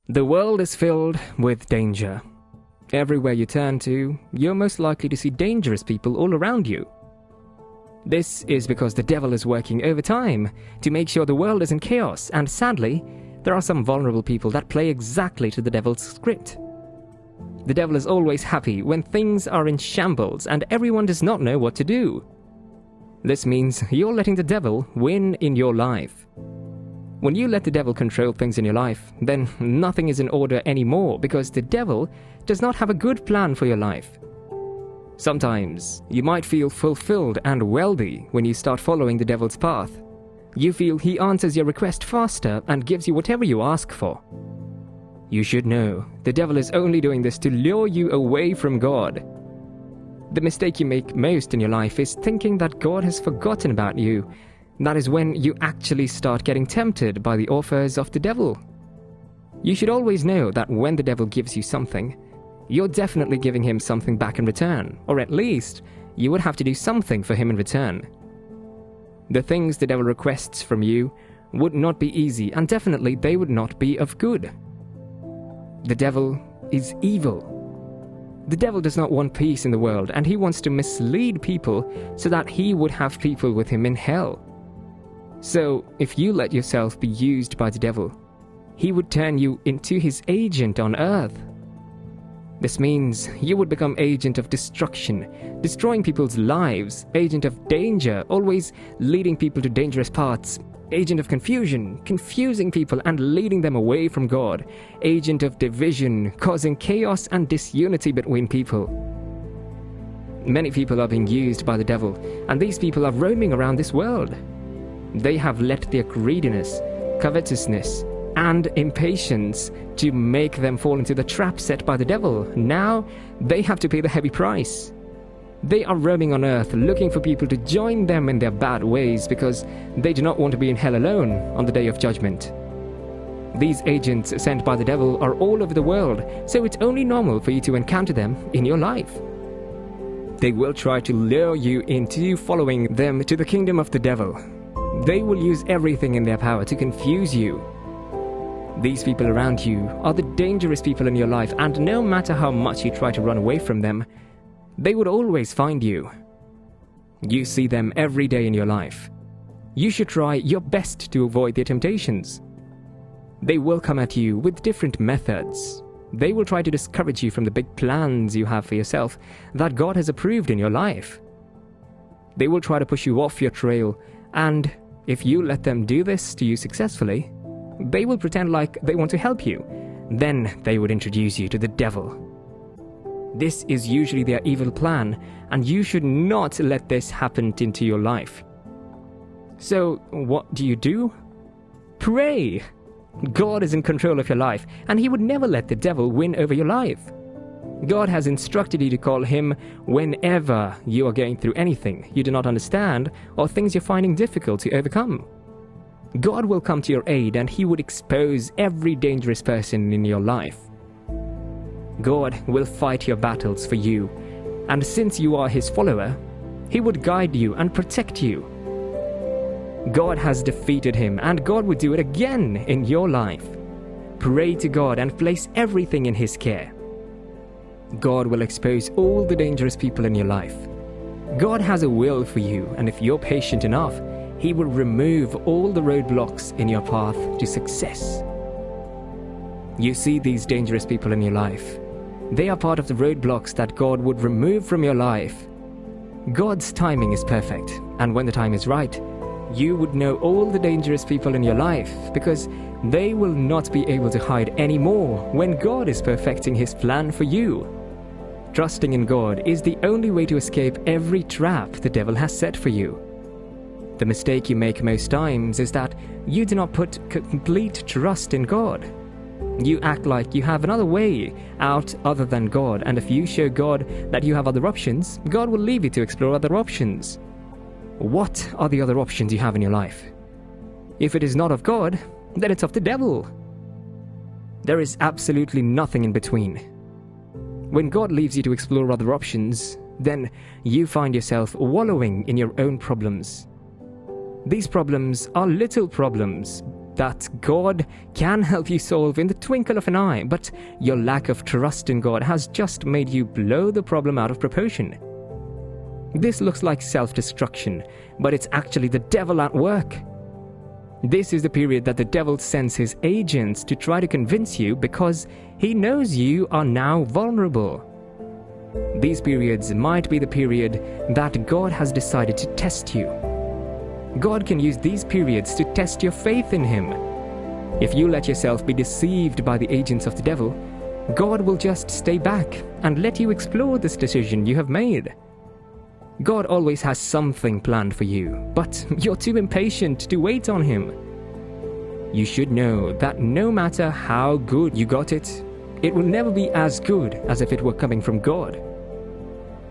The world is filled with danger. Everywhere you turn to, you're most likely to see dangerous people all around you. This is because the devil is working overtime to make sure the world is in chaos, and sadly, there are some vulnerable people that play exactly to the devil's script. The devil is always happy when things are in shambles and everyone does not know what to do. This means you're letting the devil win in your life. When you let the devil control things in your life, then nothing is in order anymore because the devil does not have a good plan for your life. Sometimes you might feel fulfilled and wealthy when you start following the devil's path. You feel he answers your request faster and gives you whatever you ask for. You should know the devil is only doing this to lure you away from God. The mistake you make most in your life is thinking that God has forgotten about you. That is when you actually start getting tempted by the offers of the devil. You should always know that when the devil gives you something, you're definitely giving him something back in return, or at least you would have to do something for him in return. The things the devil requests from you would not be easy, and definitely they would not be of good. The devil is evil. The devil does not want peace in the world, and he wants to mislead people so that he would have people with him in hell. So, if you let yourself be used by the devil, he would turn you into his agent on earth. This means you would become agent of destruction, destroying people's lives, agent of danger, always leading people to dangerous paths, agent of confusion, confusing people and leading them away from God, agent of division, causing chaos and disunity between people. Many people are being used by the devil, and these people are roaming around this world. They have let their greediness, covetousness, and impatience to make them fall into the trap set by the devil. Now, they have to pay the heavy price. They are roaming on earth looking for people to join them in their bad ways because they do not want to be in hell alone on the day of judgment. These agents sent by the devil are all over the world, so it's only normal for you to encounter them in your life. They will try to lure you into following them to the kingdom of the devil. They will use everything in their power to confuse you. These people around you are the dangerous people in your life, and no matter how much you try to run away from them, they would always find you. You see them every day in your life. You should try your best to avoid their temptations. They will come at you with different methods. They will try to discourage you from the big plans you have for yourself that God has approved in your life. They will try to push you off your trail, and if you let them do this to you successfully, they will pretend like they want to help you. Then they would introduce you to the devil. This is usually their evil plan, and you should not let this happen into your life. So, what do? Pray! God is in control of your life, and he would never let the devil win over your life. God has instructed you to call him whenever you are going through anything you do not understand or things you're finding difficult to overcome. God will come to your aid, and he would expose every dangerous person in your life. God will fight your battles for you, and since you are his follower, he would guide you and protect you. God has defeated him, and God would do it again in your life. Pray to God and place everything in his care. God will expose all the dangerous people in your life. God has a will for you, and if you're patient enough, he will remove all the roadblocks in your path to success. You see these dangerous people in your life. They are part of the roadblocks that God would remove from your life. God's timing is perfect, and when the time is right, you would know all the dangerous people in your life because they will not be able to hide anymore when God is perfecting his plan for you. Trusting in God is the only way to escape every trap the devil has set for you. The mistake you make most times is that you do not put complete trust in God. You act like you have another way out other than God, and if you show God that you have other options, God will leave you to explore other options. What are the other options you have in your life? If it is not of God, then it's of the devil. There is absolutely nothing in between. When God leaves you to explore other options, then you find yourself wallowing in your own problems. These problems are little problems, that God can help you solve in the twinkle of an eye, but your lack of trust in God has just made you blow the problem out of proportion. This looks like self-destruction, but it's actually the devil at work. This is the period that the devil sends his agents to try to convince you because he knows you are now vulnerable. These periods might be the period that God has decided to test you. God can use these periods to test your faith in Him. If you let yourself be deceived by the agents of the devil, God will just stay back and let you explore this decision you have made. God always has something planned for you, but you're too impatient to wait on Him. You should know that no matter how good you got it, it will never be as good as if it were coming from God.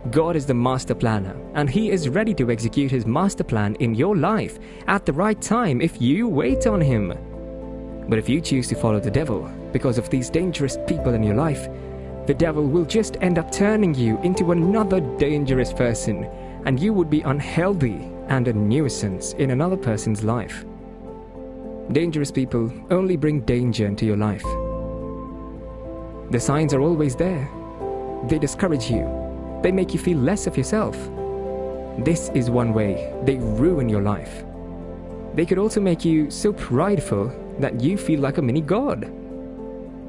God is the master planner, and He is ready to execute His master plan in your life at the right time if you wait on Him. But if you choose to follow the devil because of these dangerous people in your life, the devil will just end up turning you into another dangerous person, and you would be unhealthy and a nuisance in another person's life. Dangerous people only bring danger into your life. The signs are always there. They discourage you. They make you feel less of yourself. This is one way they ruin your life. They could also make you so prideful that you feel like a mini god.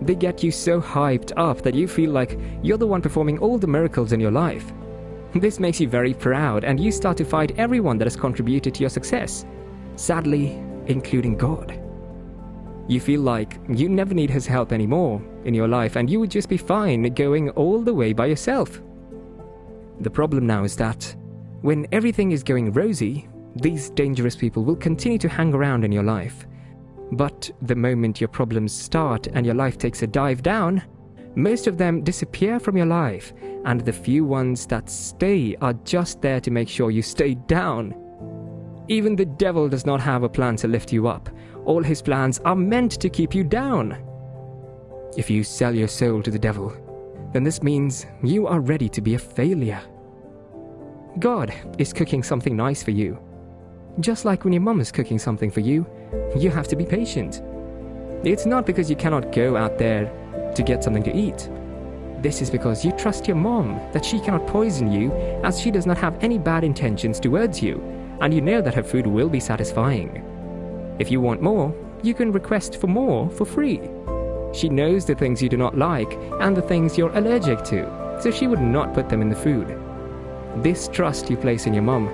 They get you so hyped up that you feel like you're the one performing all the miracles in your life. This makes you very proud, and you start to fight everyone that has contributed to your success, sadly, including God. You feel like you never need His help anymore in your life, and you would just be fine going all the way by yourself. The problem now is that when everything is going rosy, these dangerous people will continue to hang around in your life. But the moment your problems start and your life takes a dive down, most of them disappear from your life, and the few ones that stay are just there to make sure you stay down. Even the devil does not have a plan to lift you up. All his plans are meant to keep you down. If you sell your soul to the devil, then this means you are ready to be a failure. God is cooking something nice for you. Just like when your mum is cooking something for you, you have to be patient. It's not because you cannot go out there to get something to eat. This is because you trust your mom that she cannot poison you, as she does not have any bad intentions towards you, and you know that her food will be satisfying. If you want more, you can request for more for free. She knows the things you do not like and the things you're allergic to, so she would not put them in the food. This trust you place in your mom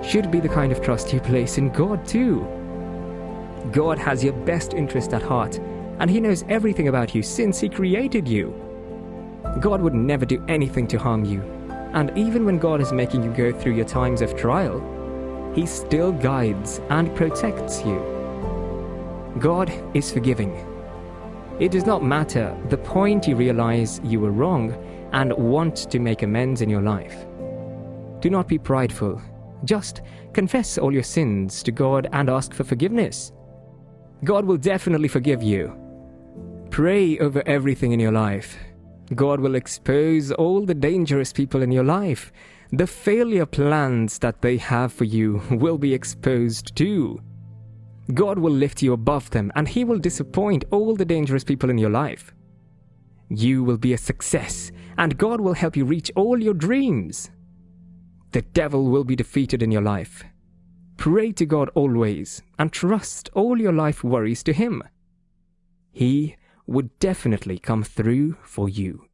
should be the kind of trust you place in God too. God has your best interest at heart, and He knows everything about you since He created you. God would never do anything to harm you, and even when God is making you go through your times of trial, He still guides and protects you. God is forgiving. It does not matter the point you realize you were wrong and want to make amends in your life. Do not be prideful. Just confess all your sins to God and ask for forgiveness. God will definitely forgive you. Pray over everything in your life. God will expose all the dangerous people in your life. The failure plans that they have for you will be exposed too. God will lift you above them, and He will disappoint all the dangerous people in your life. You will be a success, and God will help you reach all your dreams. The devil will be defeated in your life. Pray to God always, and trust all your life worries to Him. He would definitely come through for you.